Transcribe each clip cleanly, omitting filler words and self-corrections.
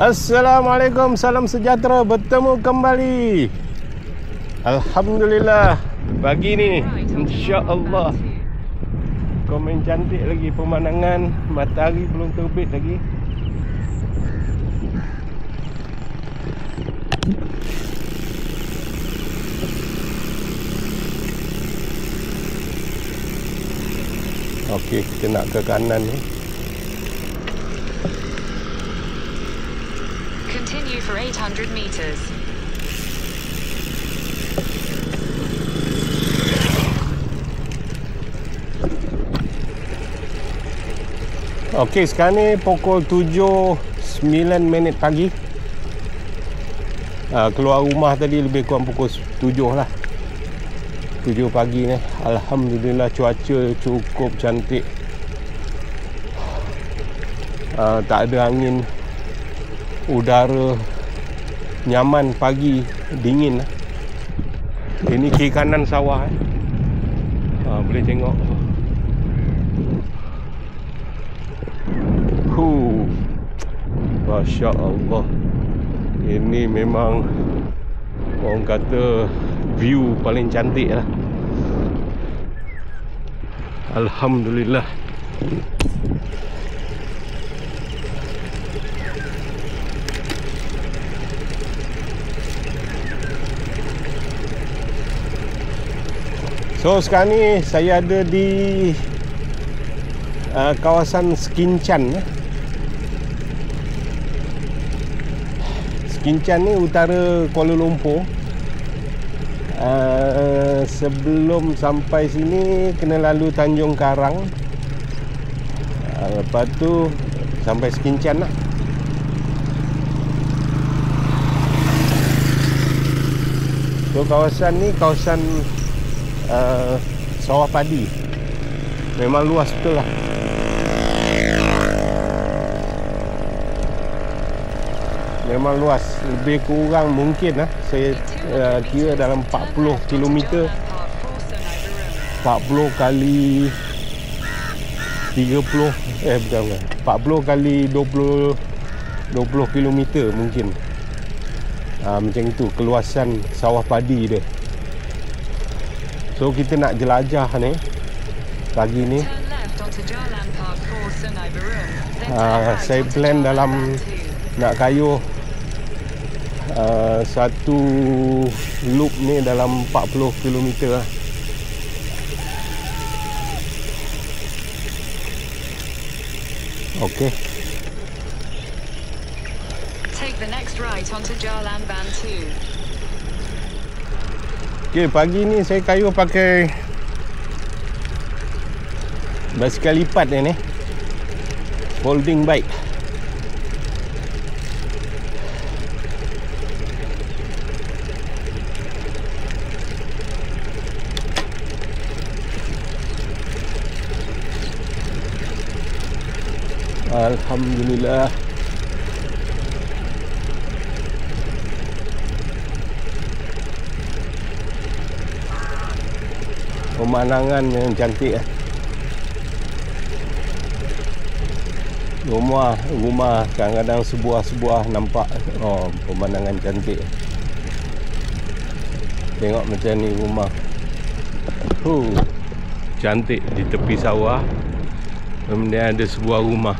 Assalamualaikum, salam sejahtera, bertemu kembali. Alhamdulillah, pagi ni insya-Allah komen cantik lagi pemandangan, matahari belum terbit lagi. Okey, kita nak ke kanan ni. Continue for 800 meters. Okey, sekarang ni pukul 7.09 pagi. Keluar rumah tadi lebih kurang pukul 7 lah. 7 pagi ni. Alhamdulillah cuaca cukup cantik. Tak ada angin. Udara nyaman pagi, dingin. Ini kiri kanan sawah. Boleh tengok. Masya Allah. Ini memang orang kata view paling cantik lah. Alhamdulillah. So sekarang ni saya ada di kawasan Skinchan. Skinchan ni utara Kuala Lumpur. Sebelum sampai sini kena lalu Tanjung Karang. Lepas tu sampai Skinchan lah. So kawasan ni kawasan sawah padi. Memang luas betul lah. Memang luas. Lebih kurang mungkin lah saya kira dalam 40 km. 40 kali 30 bukan 40 kali 20 km mungkin. Macam itu keluasan sawah padi dia. So kita nak jelajah ni pagi ni. Saya plan dalam nak kayuh satu loop ni dalam 40 km lah. Okey. Take the next right onto Jalan Bantu. Okey, pagi ni saya kayuh pakai basikal lipat ni. Folding bike. Alhamdulillah. Pemandangan yang cantik. Rumah kadang-kadang sebuah nampak pemandangan cantik. Tengok macam ni rumah. Cantik di tepi sawah. Kemudian ada sebuah rumah.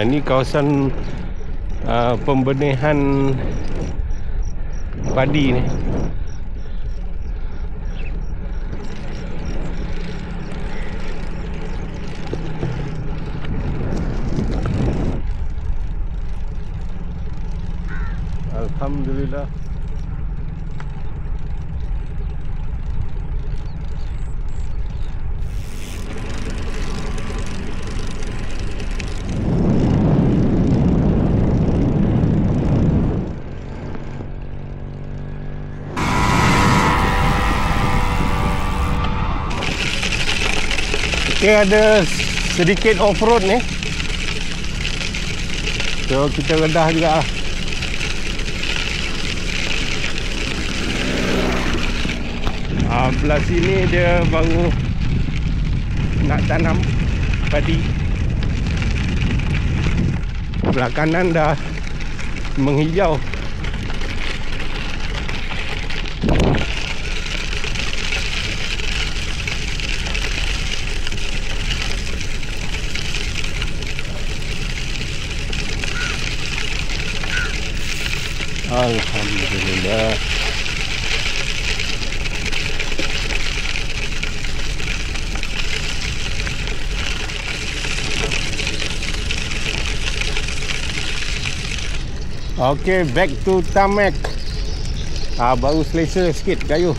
Ini kawasan pembenihan padi ni. Alhamdulillah. Okay, ada sedikit off-road ni. So kita redah juga lah. Belah sini dia baru nak tanam padi. Belah kanan dah menghijau. Alhamdulillah. Okay, back to tarmac. Baru selesa sikit kayu.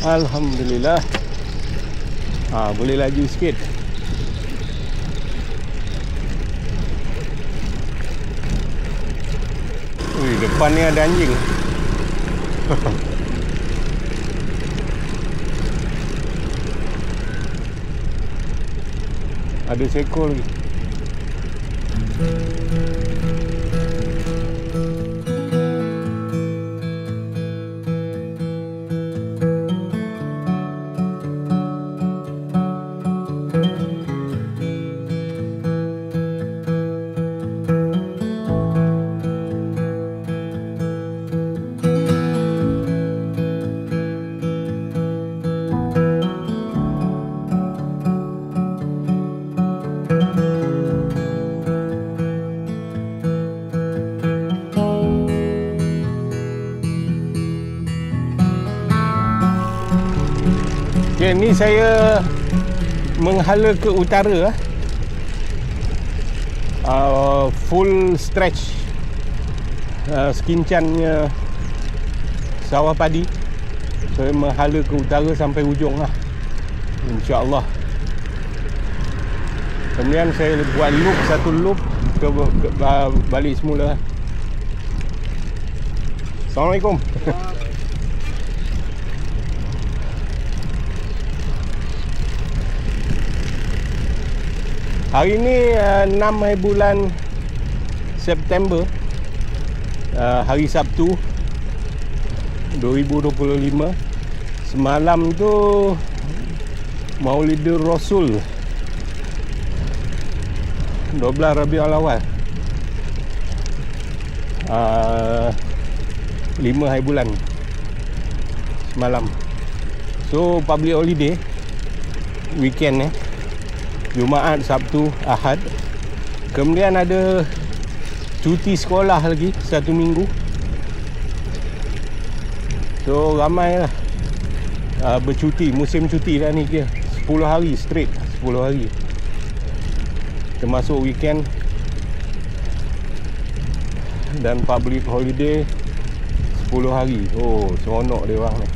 Alhamdulillah. Boleh laju sikit. Ui, depan ni ada anjing. Ada seekor lagi. Okay, ni saya menghala ke utara. Full stretch skincannya sawah padi. Saya menghala ke utara sampai ujung lah, InsyaAllah. Kemudian saya buat loop, satu loop ke balik semula. Assalamualaikum. Hari ni 6 bulan September, hari Sabtu 2025. Semalam tu Maulidur Rasul 12 Rabiul Awal, 5 hari bulan semalam. So public holiday, weekend Jumaat, Sabtu, Ahad. Kemudian ada cuti sekolah lagi 1 minggu. So ramai lah bercuti, musim cuti lah ni kira 10 hari straight, 10 hari termasuk weekend dan public holiday 10 hari. Oh, seronok dia orang ni.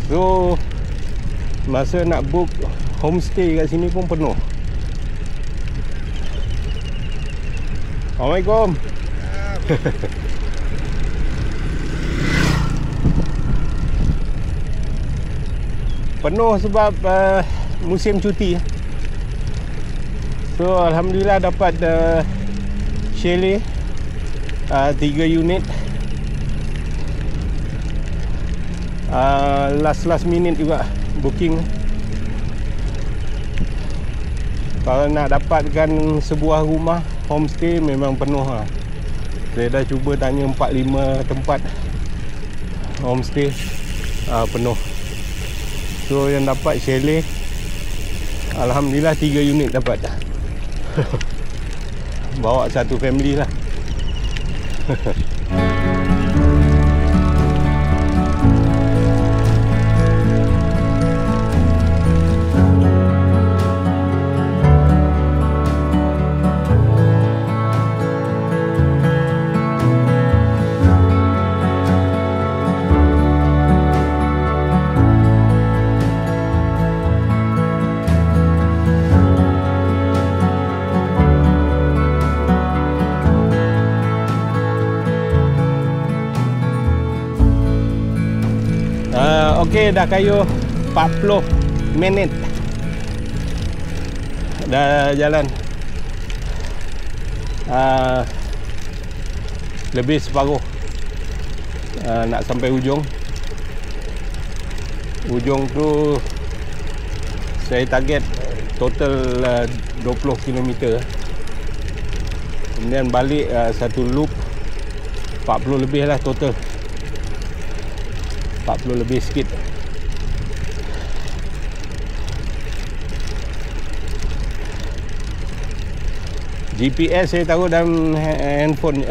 So masa nak book homestay kat sini pun penuh. Assalamualaikum. Penuh sebab musim cuti. So alhamdulillah dapat chalet 3 unit. Last minute juga booking. Kalau nak dapatkan sebuah rumah homestay memang penuh lah. Saya dah cuba tanya 4-5 tempat homestay, penuh. So yang dapat chalet, alhamdulillah 3 unit dapat. Bawa satu family lah. Okey, dah kayu 40 minit dah jalan. lebih separuh. Nak sampai ujung. Ujung tu saya target total 20 km. Kemudian balik satu loop 40 lebih lah total. 40 lebih sikit. GPS saya taruh dalam handphone,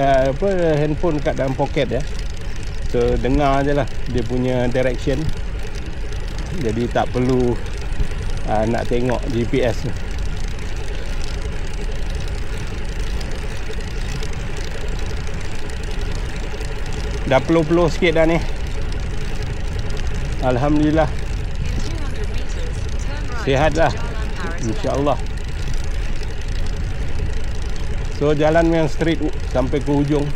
handphone kat dalam poket ya. So dengar je lah dia punya direction. Jadi tak perlu nak tengok GPS. Dah peluh-peluh sikit dah ni. Alhamdulillah. Sihat dah, insya-Allah. So jalan yang straight sampai ke ujung.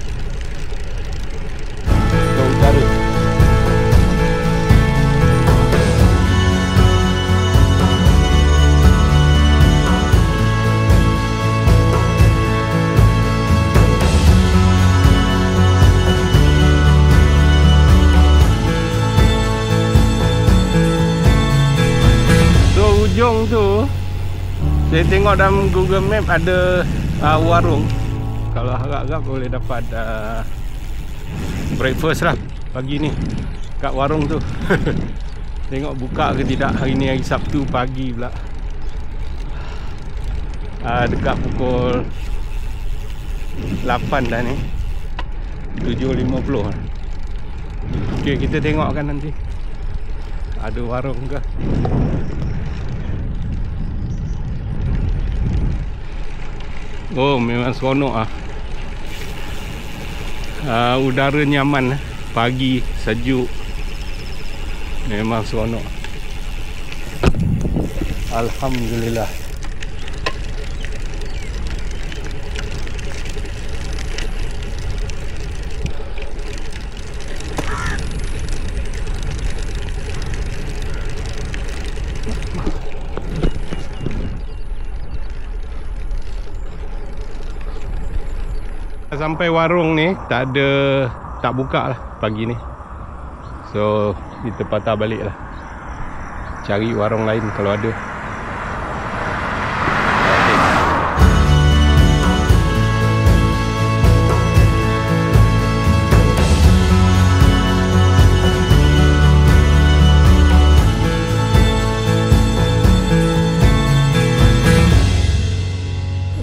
Ke utara. Ujung tu saya tengok dalam Google Map ada warung. Kalau harap-harap boleh dapat breakfast lah pagi ni kat warung tu. Tengok buka ke tidak. Hari ni hari Sabtu pagi pula. Dekat pukul 8 dah ni, 7.50. Ok, kita tengok kan nanti ada warung ke. Oh, memang seronok udara nyaman, pagi sejuk. Memang seronok. Alhamdulillah. Sampai warung ni tak buka lah pagi ni. So kita patah balik lah, cari warung lain kalau ada.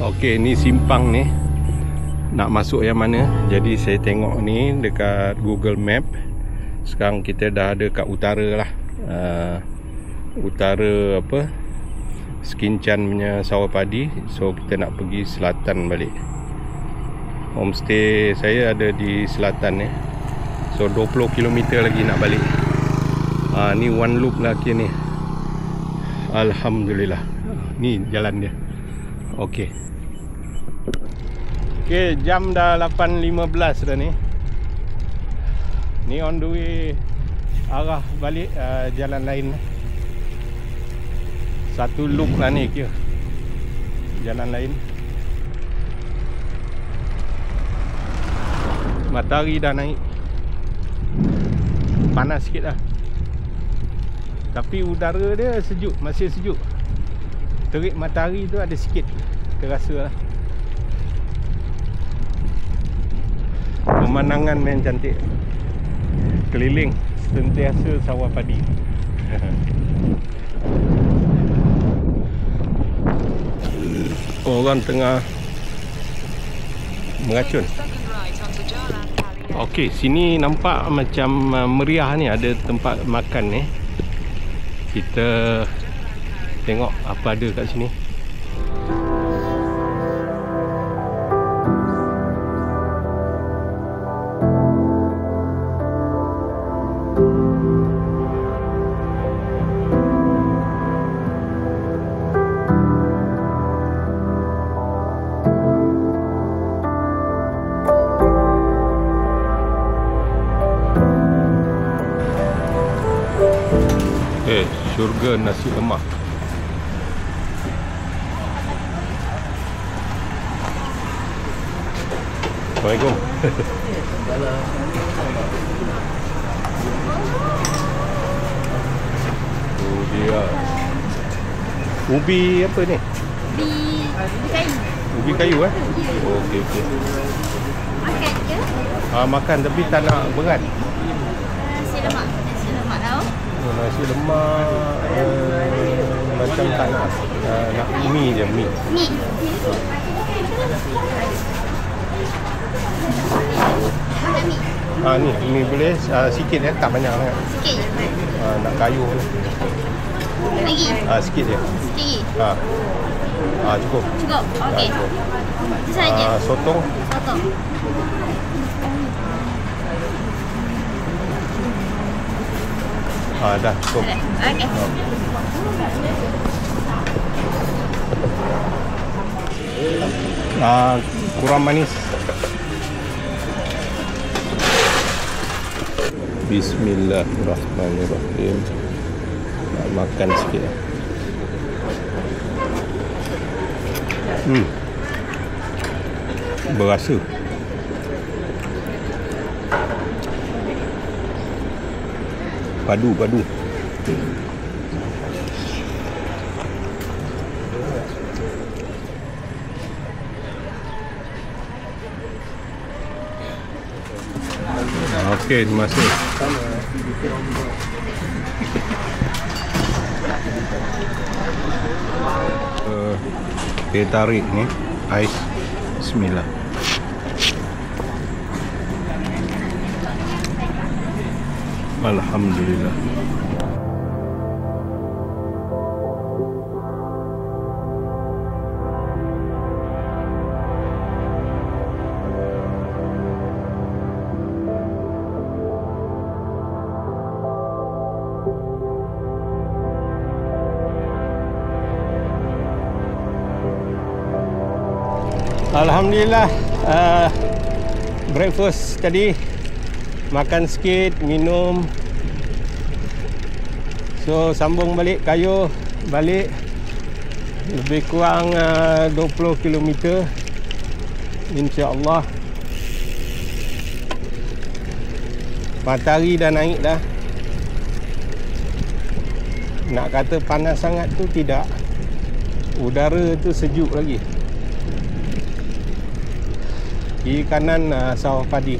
Okey, ni simpang ni. Nak masuk yang mana? Jadi saya tengok ni dekat Google Map. Sekarang kita dah ada kat utara lah. Utara apa? Sekinchan punya sawah padi. So kita nak pergi selatan balik. Homestay saya ada di selatan ni. So 20 km lagi nak balik. Ni one loop lagi ni. Alhamdulillah. Ni jalan dia. Okey. Okay, jam dah 8.15 dah ni. Ni on the way arah balik jalan lain. Satu loop lah ni kira. Jalan lain. Matahari dah naik. Panas sikit lah. Tapi udara dia sejuk, masih sejuk. Terik matahari tu ada sikit terasa lah. Pemandangan main cantik. Keliling sentiasa sawah padi. Orang tengah meracun. Okey, sini nampak macam meriah ni, ada tempat makan ni. Kita tengok apa ada kat sini. Syurga nasi lemak. Assalamualaikum. Oh dia. Ubi apa ni? Ubi kayu. Ubi kayu Oh, okey okey. Makan ke? Makan tapi tak nak berat. Nasi lemak. Nasi lemak tau. Nasi lemak macam tak nak. Nak mi je, mi. Mi. Makan mi. Ni boleh sikit tak banyak sangat. Sikit je. Nak kayu ni. Lagi? Sikit je. Sikit lagi? Cukup. Cukup? Okey. Itu saja? Sotong. Sotong. Dah cukup. Okey. Kurang manis. Bismillahirrahmanirrahim. Nak makan sikit. Berasa. Padu. Okey, terima kasih. Teh tarik ni, ais. Bismillah. Alhamdulillah. Alhamdulillah, breakfast tadi, makan sikit, minum. So sambung balik kayu, balik lebih kurang 20 km insya-Allah. Matahari dah naik dah. Nak kata panas sangat tu tidak. Udara tu sejuk lagi. Kiri kanan sawah padi.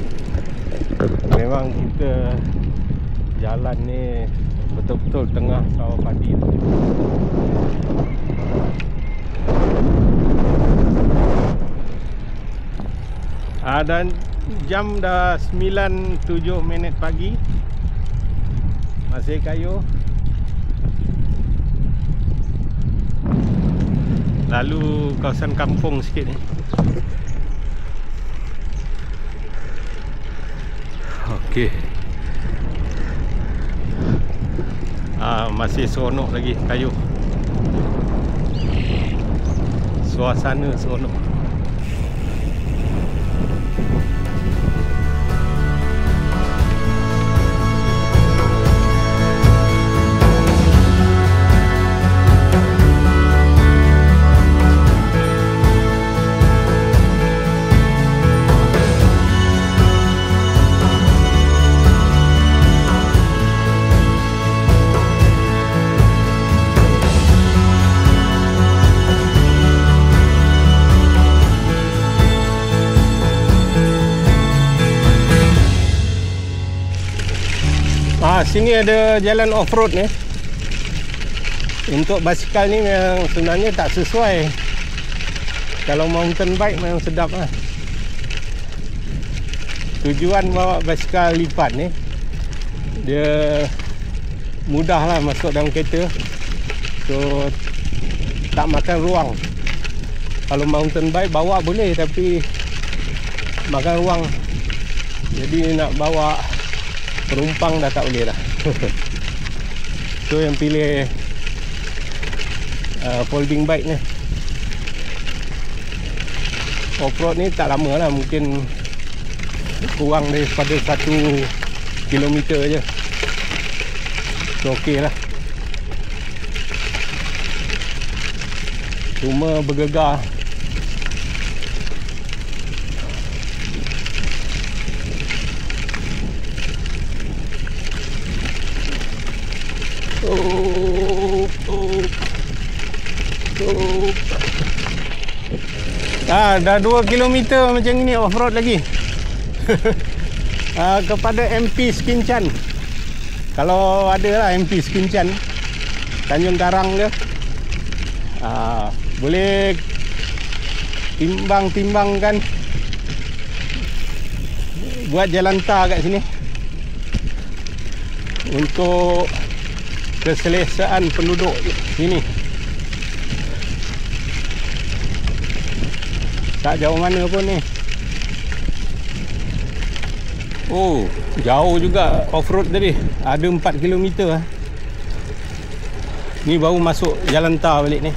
Memang kita jalan ni betul-betul tengah sawah padi. Dan jam dah 9.07 minit pagi. Masih kayu. Lalu kawasan kampung sikit ni. Okey. Masih seronok lagi kayu. Suasana seronok. Sini ada jalan off-road ni. Untuk basikal ni memang sebenarnya tak sesuai. Kalau mountain bike memang sedap lah. Tujuan bawa basikal lipat ni, dia mudah lah masuk dalam kereta. So tak makan ruang. Kalau mountain bike bawa boleh, tapi makan ruang. Jadi nak bawa penumpang dah tak boleh dah. So yang pilih folding bike ni. Off-road ni tak lama lah, mungkin kurang daripada 1 kilometer je. So okey lah. Cuma bergegar. Dah 2 km macam ni off-road lagi. Kepada MP Skinchan. Kalau ada lah MP Skinchan Tanjung Karang ke, boleh timbang-timbangkan buat jalan tar kat sini untuk keselesaan penduduk sini. Tak jauh mana pun ni. Oh, jauh juga off-road tadi. Ada 4 km lah. Ni baru masuk jalan tar balik ni.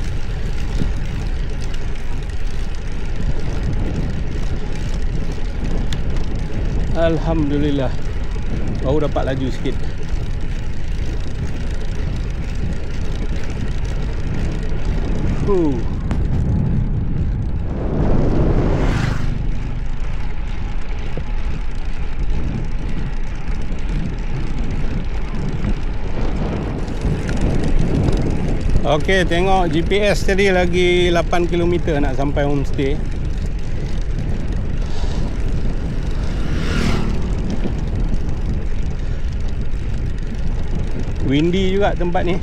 Alhamdulillah. Baru dapat laju sikit. Okey, tengok GPS tadi lagi 8 km nak sampai homestay. Windy juga tempat ni.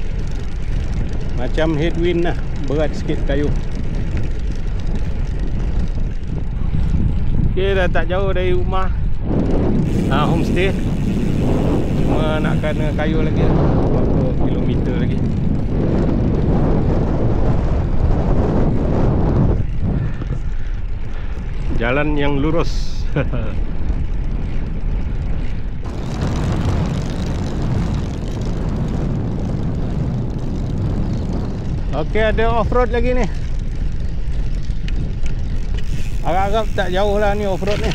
Macam headwind lah, berat sikit kayu. Okey, dah tak jauh dari rumah homestay. Cuma nak kena kayu lagi lah, berapa kilometer lagi. Jalan yang lurus. Okey, ada off-road lagi ni. Agak-agak tak jauh lah ni off-road ni.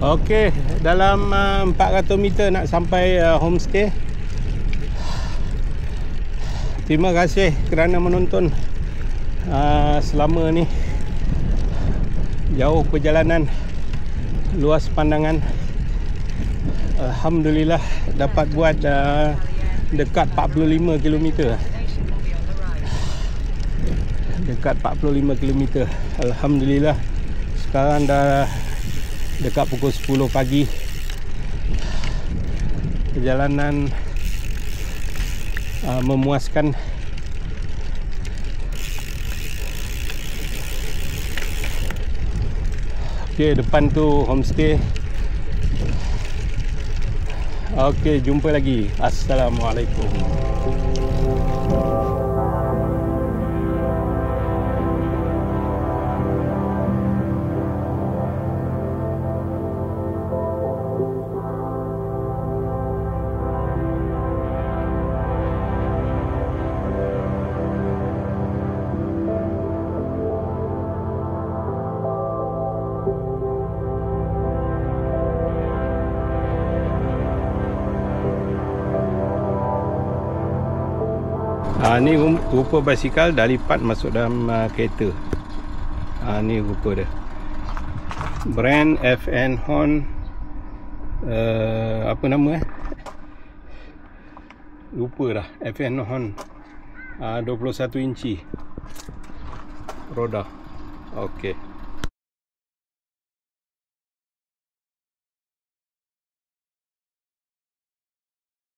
Okey, dalam 400 meter nak sampai homestay. Terima kasih kerana menonton selama ni. Jauh perjalanan, luas pandangan. Alhamdulillah dapat buat dekat 45 km. Dekat 45 km. Alhamdulillah. Sekarang dah dekat pukul 10 pagi. Perjalanan memuaskan. Okey, depan tu homestay. Okey, jumpa lagi. Assalamualaikum. Ni rupa basikal dah lipat masuk dalam kereta. Ni rupa dia. Brand FN Horn. Apa nama lupa dah. FN Horn 21 inci roda. Okey.